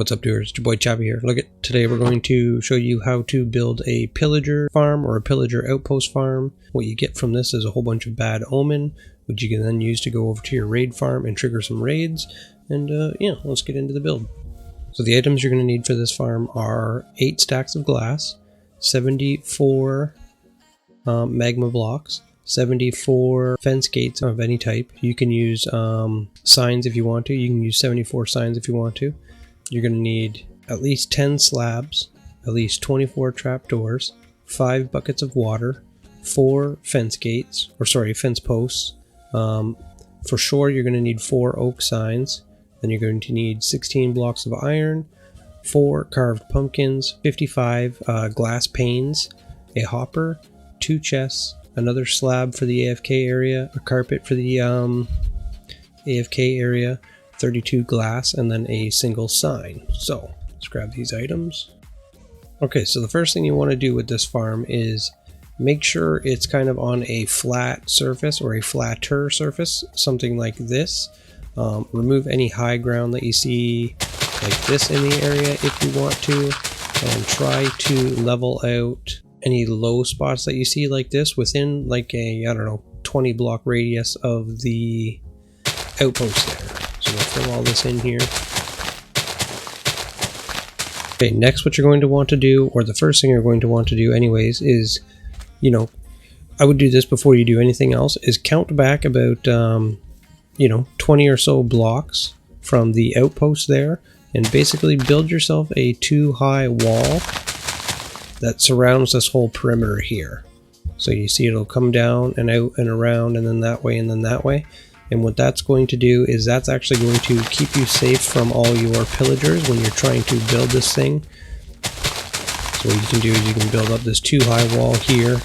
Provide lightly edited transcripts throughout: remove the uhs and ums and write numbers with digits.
What's up, doers? It's your boy Chapman here. Today we're going to show you how to build a pillager farm or a pillager outpost farm. What you get from this is a whole bunch of Bad Omen, which you can then use to go over to your raid farm and trigger some raids. And yeah, let's get into the build. So the items you're going to need for this farm are 8 stacks of glass, 74 magma blocks, 74 fence gates of any type. You can use signs if you want to. You can use 74 signs if you want to. You're going to need at least 10 slabs, at least 24 trapdoors, 5 buckets of water, 4 fence gates, fence posts. For sure, you're going to need 4 oak signs. Then you're going to need 16 blocks of iron, 4 carved pumpkins, 55 glass panes, a hopper, 2 chests, another slab for the AFK area, a carpet for the AFK area, 32 glass, and then a single sign. So let's grab these items. Okay, so the first thing you want to do with this farm is make sure it's kind of on a flat surface or a flatter surface, something like this. Remove any high ground that you see like this in the area if you want to, and try to level out any low spots that you see like this within like a, I don't know, 20 block radius of the outpost there. So we'll fill all this in here. Okay, next what you're going to want to do, or the first thing you're going to want to do anyways, is, I would do this before you do anything else, is count back about 20 or so blocks from the outpost there, and basically build yourself a 2-high wall that surrounds this whole perimeter here. So you see it'll come down and out and around and then that way and then that way. And what that's going to do is that's actually going to keep you safe from all your pillagers when you're trying to build this thing. So what you can do is you can build up this 2-high wall here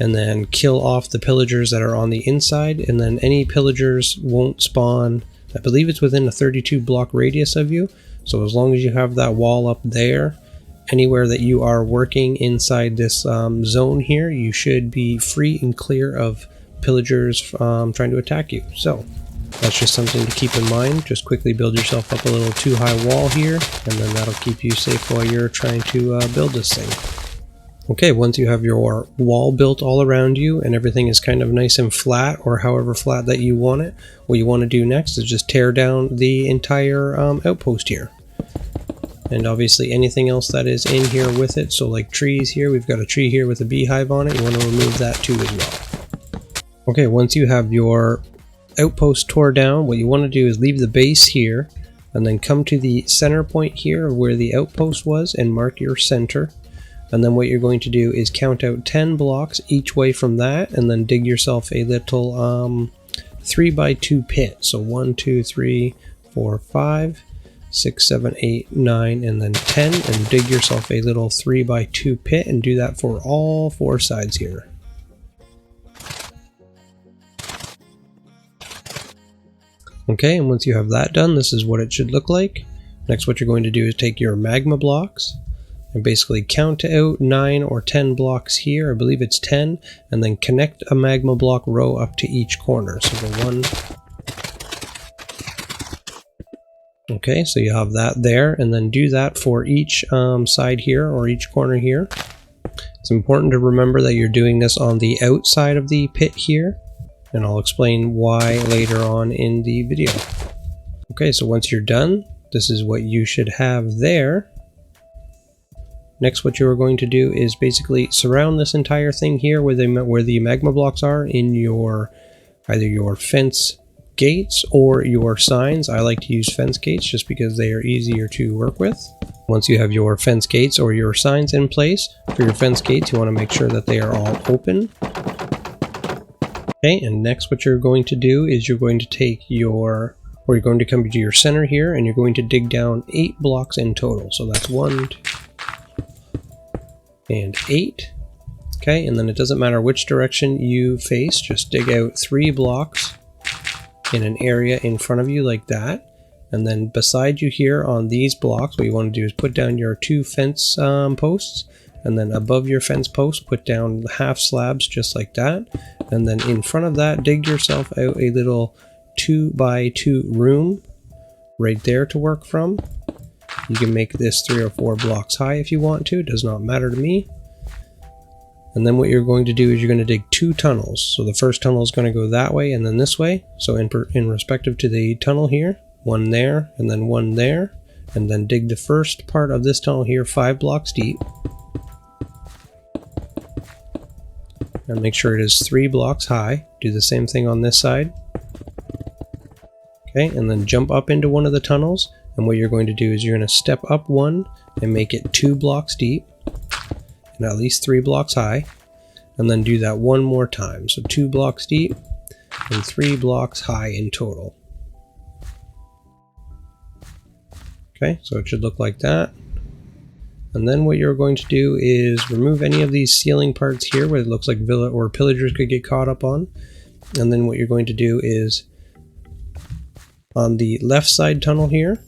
and then kill off the pillagers that are on the inside, and then any pillagers won't spawn. I believe it's within a 32 block radius of you. So as long as you have that wall up there, anywhere that you are working inside this zone here, you should be free and clear of pillagers trying to attack you. So that's just something to keep in mind. Just quickly build yourself up a little 2-high wall here, and then that'll keep you safe while you're trying to build this thing. Okay, once you have your wall built all around you and everything is kind of nice and flat, or however flat that you want it, what you want to do next is just tear down the entire outpost here. And obviously anything else that is in here with it, so like trees here, we've got a tree here with a beehive on it, you want to remove that too as well. Okay, once you have your outpost tore down, what you want to do is leave the base here, and then come to the center point here where the outpost was and mark your center. And then what you're going to do is count out 10 blocks each way from that, and then dig yourself a little 3x2 pit. So 1, 2, 3, 4, 5, 6, 7, 8, 9, and then 10, and dig yourself a little 3x2 pit, and do that for all 4 sides here. Okay, and once you have that done, this is what it should look like. Next, what you're going to do is take your magma blocks and basically count out 9 or 10 blocks here. I believe it's 10, and then connect a magma block row up to each corner. So the 1. Okay, so you have that there, and then do that for each side here or each corner here. It's important to remember that you're doing this on the outside of the pit here, and I'll explain why later on in the video. Okay, so once you're done, this is what you should have there. Next, what you're going to do is basically surround this entire thing here where the magma blocks are in your either your fence gates or your signs. I like to use fence gates just because they are easier to work with. Once you have your fence gates or your signs in place, for your fence gates you want to make sure that they are all open. Okay, and next what you're going to do is you're going to take you're going to come to your center here, and you're going to dig down 8 blocks in total. So that's 1, 2, and 8. Okay, and then it doesn't matter which direction you face, just dig out 3 blocks in an area in front of you like that. And then beside you here on these blocks, what you want to do is put down your 2 fence posts, and then above your fence post put down half slabs just like that. And then in front of that, dig yourself out a little 2x2 room right there to work from. You can make this 3 or 4 blocks high if you want to, it does not matter to me. And then what you're going to do is you're going to dig 2 tunnels. So the first tunnel is going to go that way and then this way. So in respective to the tunnel here, one there and then one there. And then dig the first part of this tunnel here 5 blocks deep. And make sure it is 3 blocks high. Do the same thing on this side. Okay, and then jump up into one of the tunnels. And what you're going to do is you're going to step up one and make it 2 blocks deep. And at least 3 blocks high, and then do that one more time. So 2 blocks deep and 3 blocks high in total. Okay, so it should look like that. And then what you're going to do is remove any of these ceiling parts here where it looks like villa or pillagers could get caught up on. And then what you're going to do is on the left side tunnel here,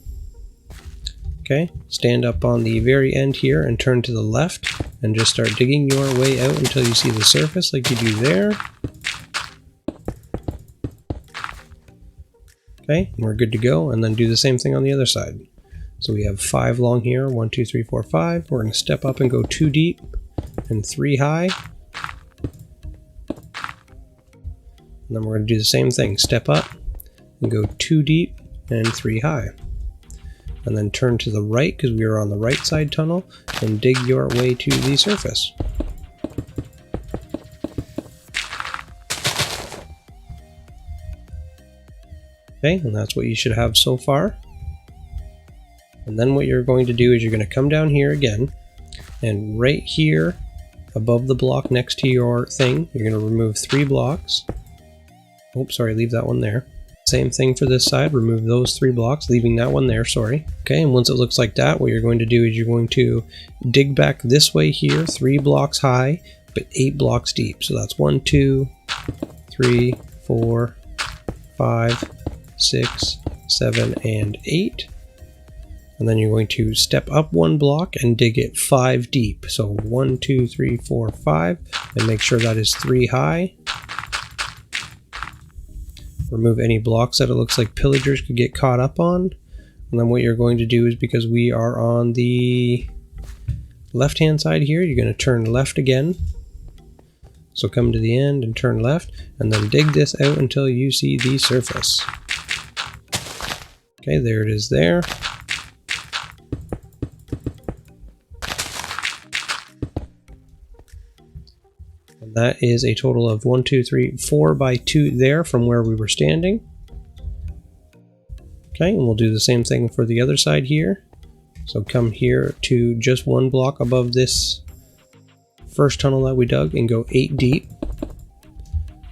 okay, stand up on the very end here and turn to the left and just start digging your way out until you see the surface like you do there. Okay, we're good to go, and then do the same thing on the other side. So we have 5 long here, 1, 2, 3, 4, 5. We're going to step up and go 2 deep and 3 high. And then we're going to do the same thing, step up and go 2 deep and 3 high. And then turn to the right because we are on the right side tunnel and dig your way to the surface. Okay, and that's what you should have so far. And then what you're going to do is you're going to come down here again, and right here above the block next to your thing, you're going to remove 3 blocks. Oops, sorry, leave that one there. Same thing for this side, remove those 3 blocks, leaving that one there, sorry. Okay, and once it looks like that, what you're going to do is you're going to dig back this way here, 3 blocks high, but 8 blocks deep. So that's 1, 2, 3, 4, 5, 6, 7, and 8. And then you're going to step up 1 block and dig it 5 deep. So 1, 2, 3, 4, 5, and make sure that is 3 high. Remove any blocks that it looks like pillagers could get caught up on. And then what you're going to do is, because we are on the left hand side here, you're going to turn left again. So come to the end and turn left, and then dig this out until you see the surface. Okay, there it is there. That is a total of 1, 2, 3, 4 by 2 there from where we were standing. Okay, and we'll do the same thing for the other side here. So come here to just 1 block above this first tunnel that we dug and go 8 deep.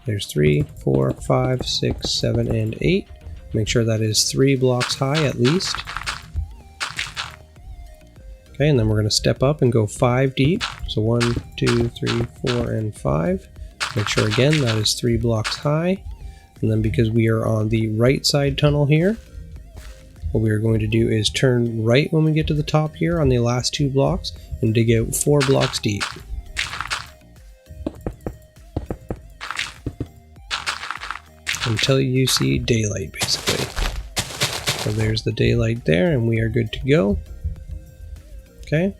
There's 3, 4, 5, 6, 7, and 8. Make sure that is 3 blocks high at least. Okay, and then we're going to step up and go 5 deep. So 1, 2, 3, 4, and 5. Make sure again that is 3 blocks high. And then because we are on the right side tunnel here, what we are going to do is turn right when we get to the top here on the last 2 blocks and dig out 4 blocks deep. Until you see daylight, basically. So there's the daylight there, and we are good to go. Okay.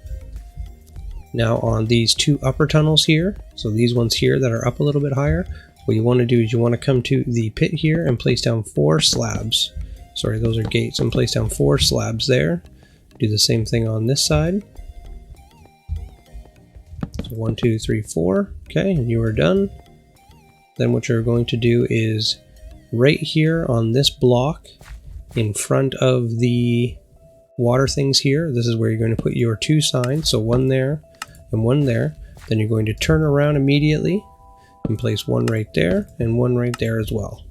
Now on these 2 upper tunnels here, so these ones here that are up a little bit higher, what you want to do is you want to come to the pit here and place down 4 slabs. Sorry, those are gates, and place down 4 slabs there. Do the same thing on this side. So 1, 2, 3, 4. Okay, and you are done. Then what you're going to do is right here on this block in front of the water things here, this is where you're going to put your 2 signs, so 1 there and 1 there. Then you're going to turn around immediately and place 1 right there and 1 right there as well.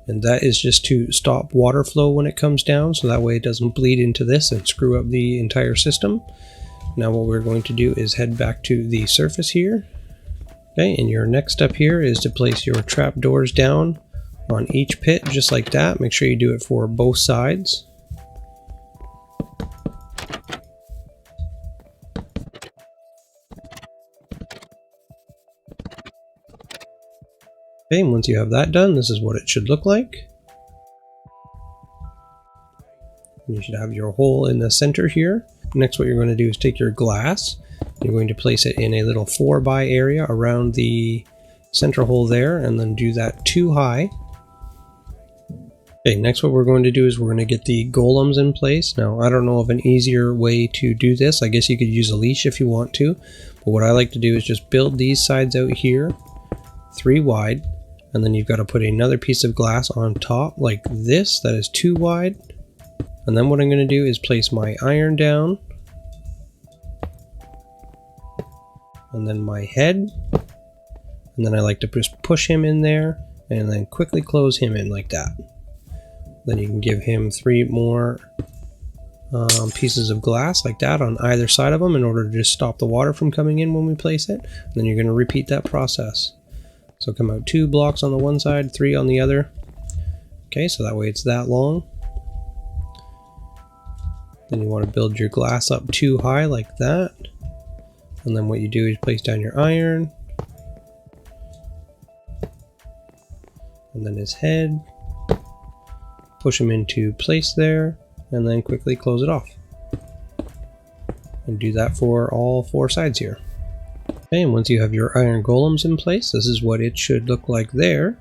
And that is just to stop water flow when it comes down, so that way it doesn't bleed into this and screw up the entire system. Now what we're going to do is head back to the surface here. Okay, and your next step here is to place your trapdoors down on each pit, just like that. Make sure you do it for both sides. Okay, and once you have that done, this is what it should look like. You should have your hole in the center here. Next, what you're going to do is take your glass. You're going to place it in a little 4x area around the center hole there, and then do that 2 high. Okay, next what we're going to do is we're going to get the golems in place. Now, I don't know of an easier way to do this. I guess you could use a leash if you want to, but what I like to do is just build these sides out here 3 wide, and then you've got to put another piece of glass on top like this that is 2 wide. And then what I'm going to do is place my iron down, and then my head, and then I like to just push him in there and then quickly close him in like that. Then you can give him 3 more pieces of glass like that on either side of them in order to just stop the water from coming in when we place it. And then you're going to repeat that process. So come out 2 blocks on the one side, 3 on the other. Okay, so that way it's that long. Then you want to build your glass up 2 high like that. And then what you do is place down your iron. And then his head. Push him into place there. And then quickly close it off. And do that for all 4 sides here. Okay, and once you have your iron golems in place, this is what it should look like there.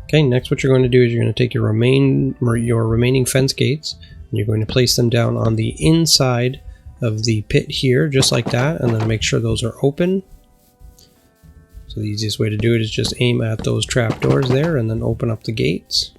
Okay, next what you're going to do is you're going to take your remaining fence gates, and you're going to place them down on the inside of the pit here, just like that, and then make sure those are open. So the easiest way to do it is just aim at those trapdoors there and then open up the gates.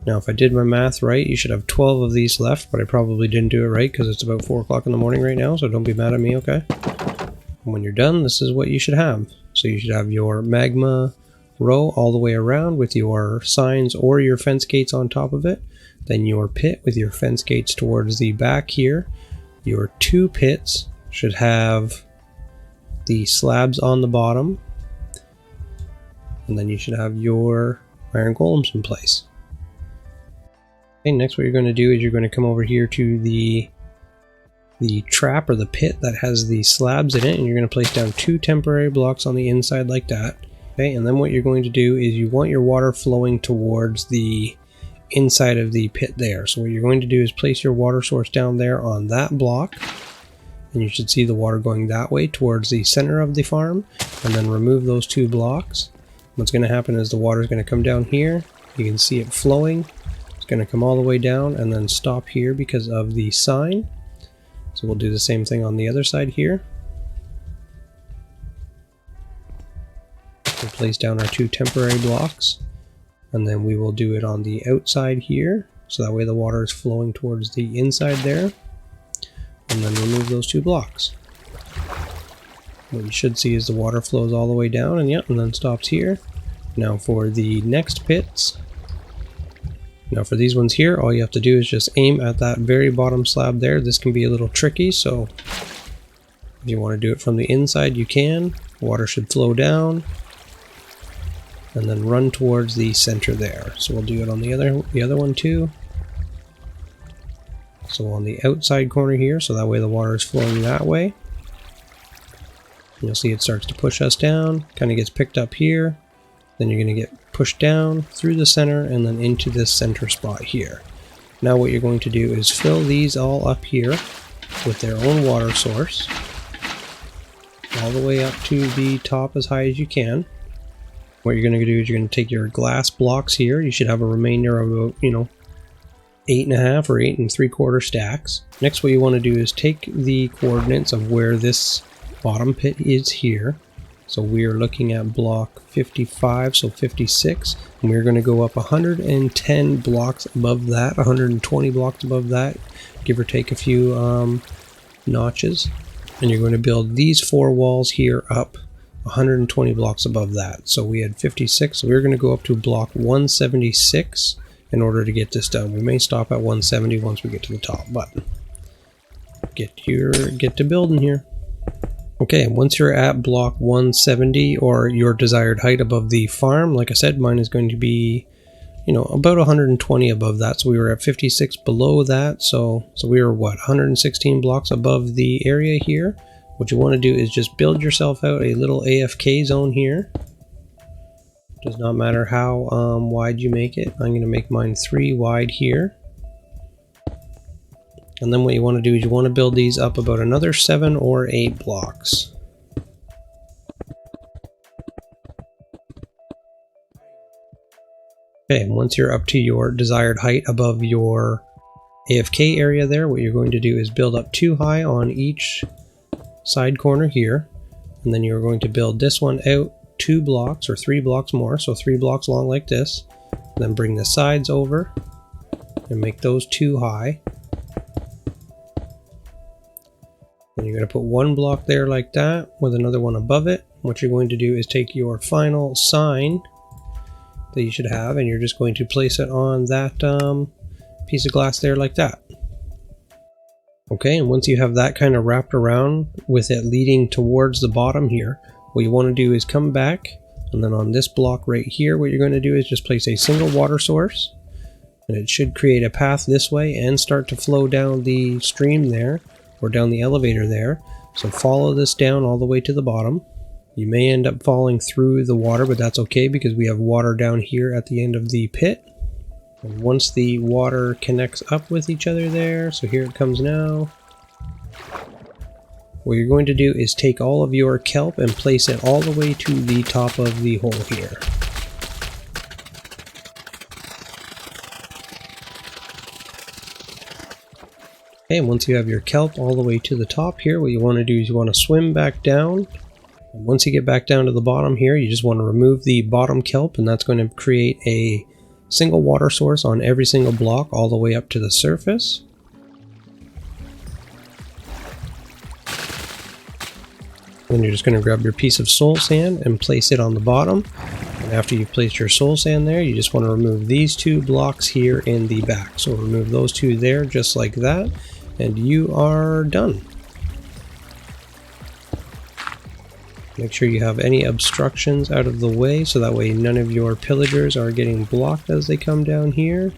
Now if I did my math right, you should have 12 of these left, but I probably didn't do it right because it's about 4 o'clock in the morning right now, so don't be mad at me, okay? And when you're done, this is what you should have. So you should have your magma row all the way around with your signs or your fence gates on top of it. Then your pit with your fence gates towards the back here. Your 2 pits should have the slabs on the bottom. And then you should have your iron golems in place. Okay, next what you're going to do is you're going to come over here to the trap or the pit that has the slabs in it, and you're going to place down 2 temporary blocks on the inside like that. Okay, and then what you're going to do is you want your water flowing towards the inside of the pit there. So what you're going to do is place your water source down there on that block, and you should see the water going that way towards the center of the farm, and then remove those 2 blocks. What's going to happen is the water is going to come down here. You can see it flowing. It's going to come all the way down and then stop here because of the sign. So we'll do the same thing on the other side here. We'll place down our 2 temporary blocks, and then we will do it on the outside here, so that way the water is flowing towards the inside there, and then remove those 2 blocks. What you should see is the water flows all the way down, and yep, and then stops here. Now for the next pits. Now for these ones here, all you have to do is just aim at that very bottom slab there. This can be a little tricky, so if you want to do it from the inside, you can. Water should flow down and then run towards the center there. So we'll do it on the other one too. So on the outside corner here, so that way the water is flowing that way. You'll see it starts to push us down, kind of gets picked up here. Then you're going to get pushed down through the center and then into this center spot here. Now what you're going to do is fill these all up here with their own water source, all the way up to the top as high as you can. What you're going to do is you're going to take your glass blocks here. You should have a remainder of about, 8.5 or 8 3/4 stacks. Next, what you want to do is take the coordinates of where this bottom pit is here. So we are looking at block 55, so 56, and we're going to go up 110 blocks above that, 120 blocks above that, give or take a few notches. And you're going to build these 4 walls here up 120 blocks above that. So we had 56, so we're going to go up to block 176 in order to get this done. We may stop at 170 once we get to the top, but get to building here. Okay, once you're at block 170 or your desired height above the farm, like I said, mine is going to be, about 120 above that. So we were at 56 below that. So we were 116 blocks above the area here. What you want to do is just build yourself out a little AFK zone here. Does not matter how wide you make it. I'm going to make mine 3 wide here. And then what you want to do is you want to build these up about another 7 or 8 blocks. Okay, and once you're up to your desired height above your AFK area there, what you're going to do is build up 2 high on each side corner here, and then you're going to build this one out 2 blocks or 3 blocks more, so 3 blocks long like this, and then bring the sides over and make those 2 high. Then you're going to put 1 block there like that with another one above it. What you're going to do is take your final sign that you should have, and you're just going to place it on that piece of glass there like that. Okay, and once you have that kind of wrapped around with it leading towards the bottom here, what you want to do is come back, and then on this block right here, what you're going to do is just place a single water source, and it should create a path this way and start to flow down the stream there, or down the elevator there. So follow this down all the way to the bottom. You may end up falling through the water, but that's okay because we have water down here at the end of the pit. And once the water connects up with each other there, so here it comes now, what you're going to do is take all of your kelp and place it all the way to the top of the hole here. Okay, and once you have your kelp all the way to the top here, what you want to do is you want to swim back down. And once you get back down to the bottom here, you just want to remove the bottom kelp, and that's going to create a single water source on every single block all the way up to the surface. Then you're just going to grab your piece of soul sand and place it on the bottom. And after you've placed your soul sand there, you just want to remove these 2 blocks here in the back. So remove those 2 there just like that, and you are done. Make sure you have any obstructions out of the way, so that way none of your pillagers are getting blocked as they come down here.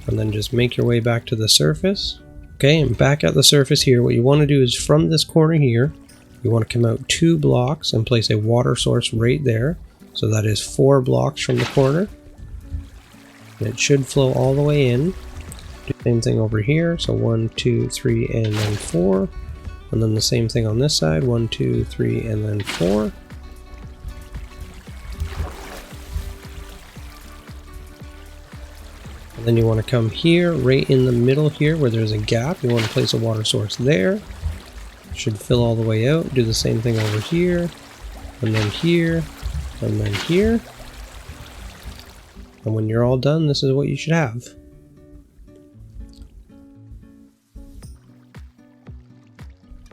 And then just make your way back to the surface. Okay, and back at the surface here, what you want to do is from this corner here, you want to come out 2 blocks and place a water source right there. So that is 4 blocks from the corner. And it should flow all the way in. Do the same thing over here, so 1, 2, 3, and then 4. And then the same thing on this side, 1, 2, 3, and then 4. And then you want to come here, right in the middle here where there's a gap. You want to place a water source there. It should fill all the way out. Do the same thing over here, and then here, and then here. And when you're all done, this is what you should have.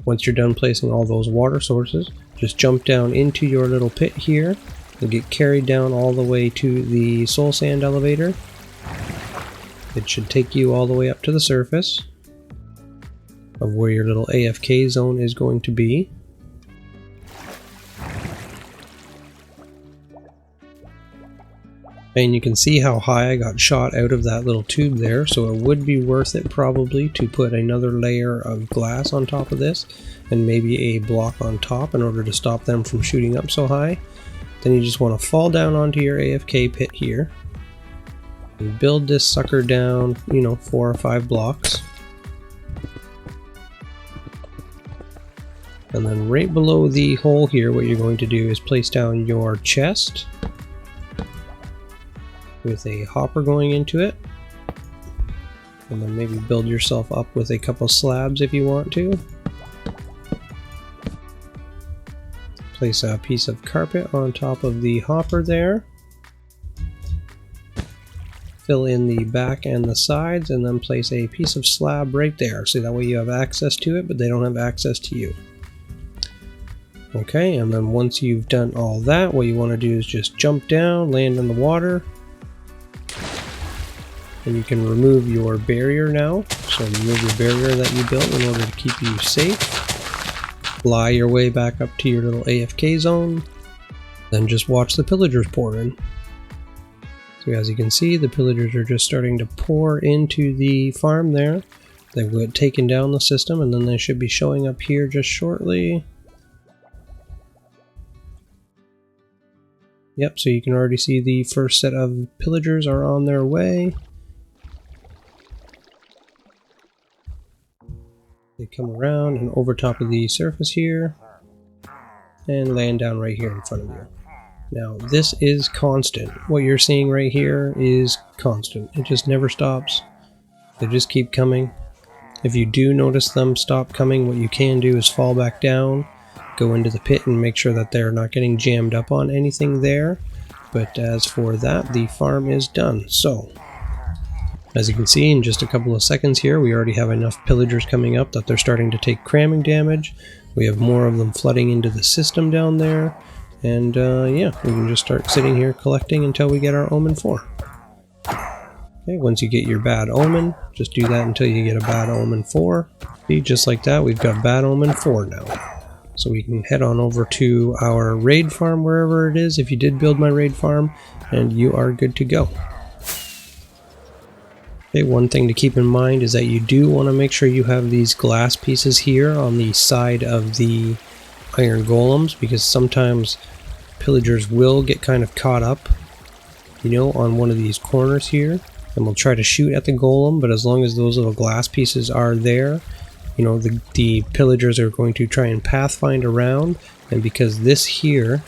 Once you're done placing all those water sources, just jump down into your little pit here and get carried down all the way to the soul sand elevator. It should take you all the way up to the surface of where your little AFK zone is going to be. And you can see how high I got shot out of that little tube there, so it would be worth it probably to put another layer of glass on top of this and maybe a block on top in order to stop them from shooting up so high. Then you just want to fall down onto your AFK pit here and build this sucker down, 4 or 5 blocks. And then right below the hole here, what you're going to do is place down your chest with a hopper going into it, and then maybe build yourself up with a couple slabs if you want to. Place a piece of carpet on top of the hopper there. Fill in the back and the sides, and then place a piece of slab right there, so that way you have access to it, but they don't have access to you. Okay, and then once you've done all that, what you want to do is just jump down, land in the water, and you can remove your barrier now. So remove your barrier that you built in order to keep you safe. Fly your way back up to your little AFK zone. Then just watch the pillagers pour in. So as you can see, the pillagers are just starting to pour into the farm there. They've taken down the system, and then they should be showing up here just shortly. Yep, so you can already see the first set of pillagers are on their way. They come around and over top of the surface here and land down right here in front of you. Now this is constant. What you're seeing right here is constant. It just never stops. They just keep coming. If you do notice them stop coming, what you can do is fall back down, go into the pit and make sure that they're not getting jammed up on anything there. But as for that, the farm is done. So, as you can see, in just a couple of seconds here, we already have enough pillagers coming up that they're starting to take cramming damage. We have more of them flooding into the system down there. And yeah, we can just start sitting here collecting until we get our Omen 4. Okay, once you get your Bad Omen, just do that until you get a Bad Omen 4. See, just like that, we've got Bad Omen 4 now. So we can head on over to our raid farm, wherever it is, if you did build my raid farm, and you are good to go. Okay, one thing to keep in mind is that you do want to make sure you have these glass pieces here on the side of the iron golems, because sometimes pillagers will get kind of caught up, you know, on one of these corners here, and will try to shoot at the golem, but as long as those little glass pieces are there, you know, the pillagers are going to try and pathfind around, and because this here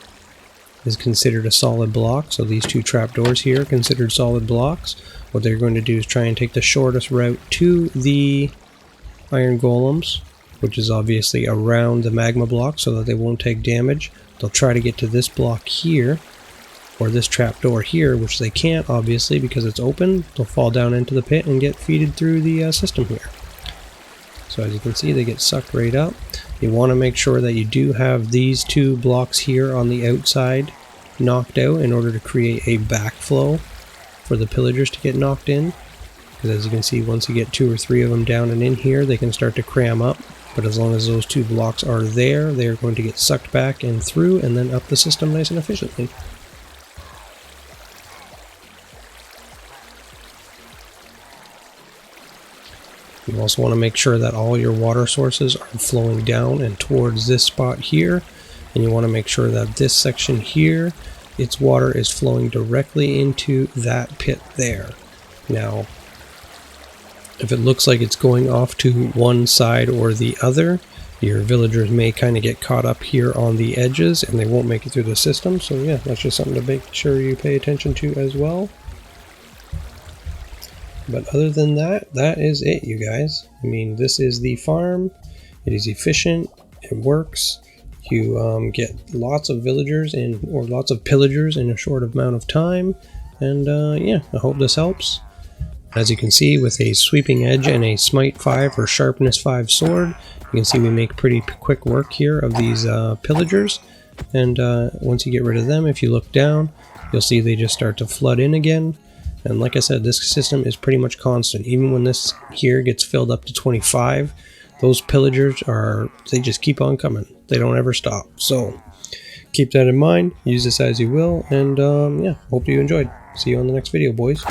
is considered a solid block, so these two trapdoors here are considered solid blocks, what they're going to do is try and take the shortest route to the iron golems, which is obviously around the magma block so that they won't take damage. They'll try to get to this block here, or this trapdoor here, which they can't obviously because it's open. They'll fall down into the pit and get feeded through the system here. So as you can see, they get sucked right up. You want to make sure that you do have these two blocks here on the outside knocked out in order to create a backflow for the pillagers to get knocked in. Because as you can see, once you get 2 or 3 of them down and in here, they can start to cram up. But as long as those 2 blocks are there, they are going to get sucked back and through and then up the system nice and efficiently. You also want to make sure that all your water sources are flowing down and towards this spot here, and you want to make sure that this section here, its water is flowing directly into that pit there. Now, if it looks like it's going off to one side or the other, your villagers may kind of get caught up here on the edges and they won't make it through the system. So yeah, that's just something to make sure you pay attention to as well. But other than that, that is it, you guys. I mean, this is the farm. It is efficient. It works. You get lots of villagers or lots of pillagers in a short amount of time. And yeah, I hope this helps. As you can see, with a sweeping edge and a smite 5 or sharpness 5 sword, you can see we make pretty quick work here of these pillagers. And once you get rid of them, if you look down, you'll see they just start to flood in again. And like I said, this system is pretty much constant. Even when this here gets filled up to 25, those pillagers they just keep on coming. They don't ever stop. So keep that in mind. Use this as you will. And yeah, hope you enjoyed. See you on the next video, boys.